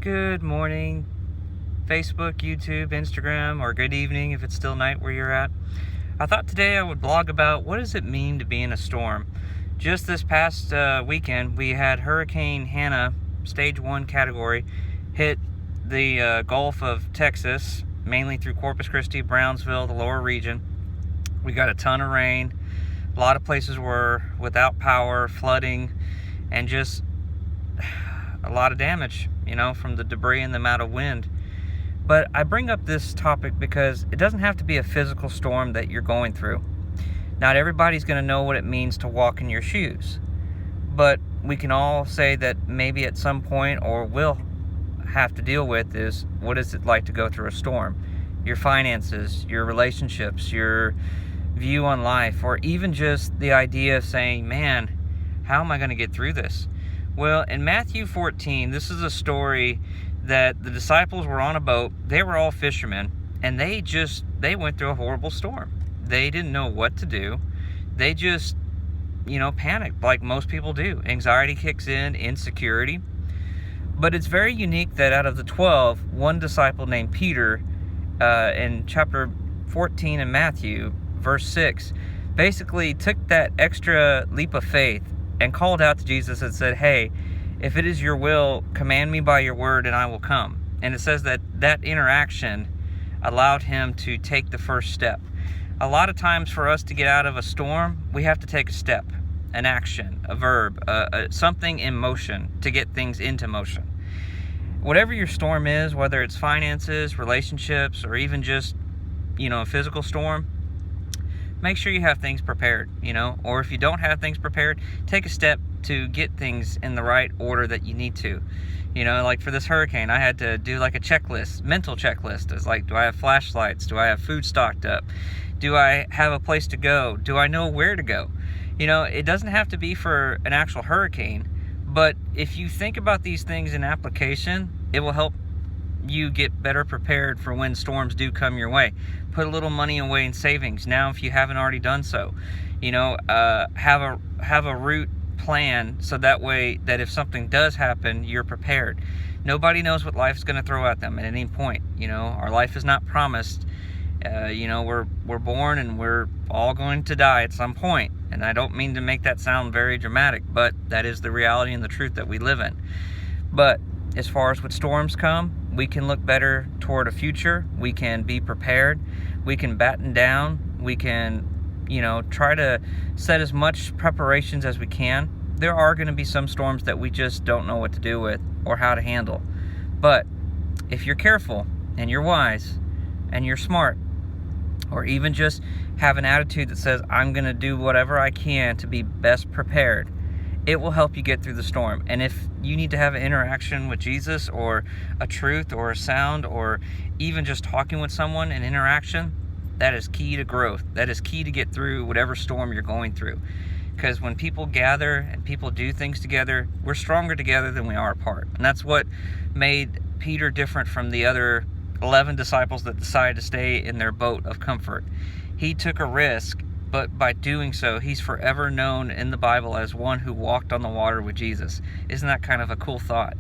Good morning, Facebook, YouTube, Instagram, or good evening if it's still night where you're at. I thought today I would blog about what does it mean to be in a storm. Just this past weekend, we had Hurricane Hannah, stage 1 category, hit the Gulf of Texas, mainly through Corpus Christi, Brownsville, the lower region. We got a ton of rain. A lot of places were without power, flooding, and just a lot of damage, from the debris and the amount of wind. But I bring up this topic because it doesn't have to be a physical storm that you're going through. Not everybody's going to know what it means to walk in your shoes. But we can all say that maybe at some point, or will have to deal with, is what is it like to go through a storm? Your finances, your relationships, your view on life, or even just the idea of saying, man, how am I going to get through this? Well, in Matthew 14, this is a story that the disciples were on a boat. They were all fishermen, and they went through a horrible storm. They didn't know what to do. They just, panicked like most people do. Anxiety kicks in, insecurity. But it's very unique that out of the 12, one disciple named Peter, in chapter 14 in Matthew, verse 6, basically took that extra leap of faith and called out to Jesus and said, hey, if it is your will, command me by your word and I will come. And it says that interaction allowed him to take the first step. A lot of times for us to get out of a storm, we have to take a step, an action, a verb, something in motion to get things into motion. Whatever your storm is, whether it's finances, relationships, or even just, a physical storm, make sure you have things prepared, or if you don't have things prepared, take a step to get things in the right order that you need to. Like for this hurricane, I had to do like a checklist, mental checklist. It's like, do I have flashlights? Do I have food stocked up? Do I have a place to go? Do I know where to go? It doesn't have to be for an actual hurricane, but if you think about these things in application, it will help you get better prepared for when storms do come your way. Put a little money away in savings now if you haven't already done so. Have a route plan so that way that if something does happen, you're prepared. Nobody knows what life's going to throw at them at any point. Our life is not promised. We're born and we're all going to die at some point. And I don't mean to make that sound very dramatic, but that is the reality and the truth that we live in. But as far as when storms come, we can look better toward a future. We can be prepared. We can batten down. We can, try to set as much preparations as we can. There are going to be some storms that we just don't know what to do with or how to handle. But if you're careful and you're wise and you're smart, or even just have an attitude that says, I'm going to do whatever I can to be best prepared, it will help you get through the storm. And if you need to have an interaction with Jesus, or a truth, or a sound, or even just talking with someone, an interaction, that is key to growth. That is key to get through whatever storm you're going through. Because when people gather and people do things together, we're stronger together than we are apart. And that's what made Peter different from the other 11 disciples that decided to stay in their boat of comfort. He took a risk, but by doing so, he's forever known in the Bible as one who walked on the water with Jesus. Isn't that kind of a cool thought?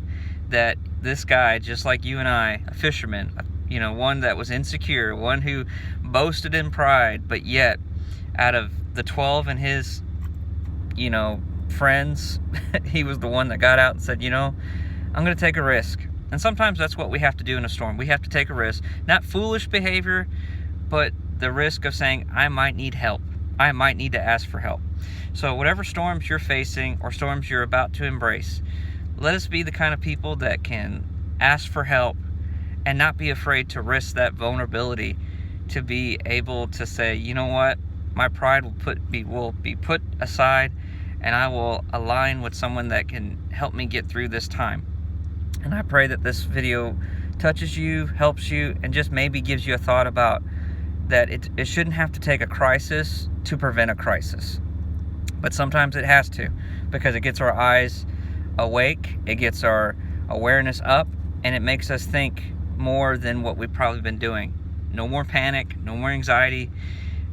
That this guy, just like you and I, a fisherman, one that was insecure, one who boasted in pride, but yet out of the 12 and his, friends, he was the one that got out and said, I'm going to take a risk. And sometimes that's what we have to do in a storm. We have to take a risk. Not foolish behavior, but the risk of saying, I might need help. I might need to ask for help. So whatever storms you're facing or storms you're about to embrace, let us be the kind of people that can ask for help and not be afraid to risk that vulnerability, to be able to say, you know what, my pride will be put aside, and I will align with someone that can help me get through this time. And I pray that this video touches you, helps you, and just maybe gives you a thought about that it shouldn't have to take a crisis to prevent a crisis. But sometimes it has to, because it gets our eyes awake, it gets our awareness up, and it makes us think more than what we've probably been doing. No more panic, no more anxiety.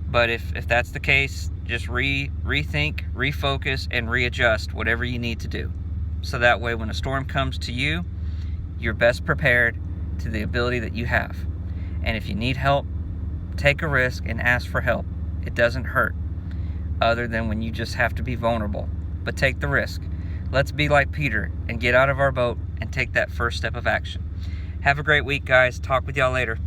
But if that's the case, just rethink, refocus, and readjust whatever you need to do. So that way when a storm comes to you, you're best prepared to the ability that you have. And if you need help, take a risk and ask for help. It doesn't hurt, other than when you just have to be vulnerable. But take the risk. Let's be like Peter and get out of our boat and take that first step of action. Have a great week, guys. Talk with y'all later.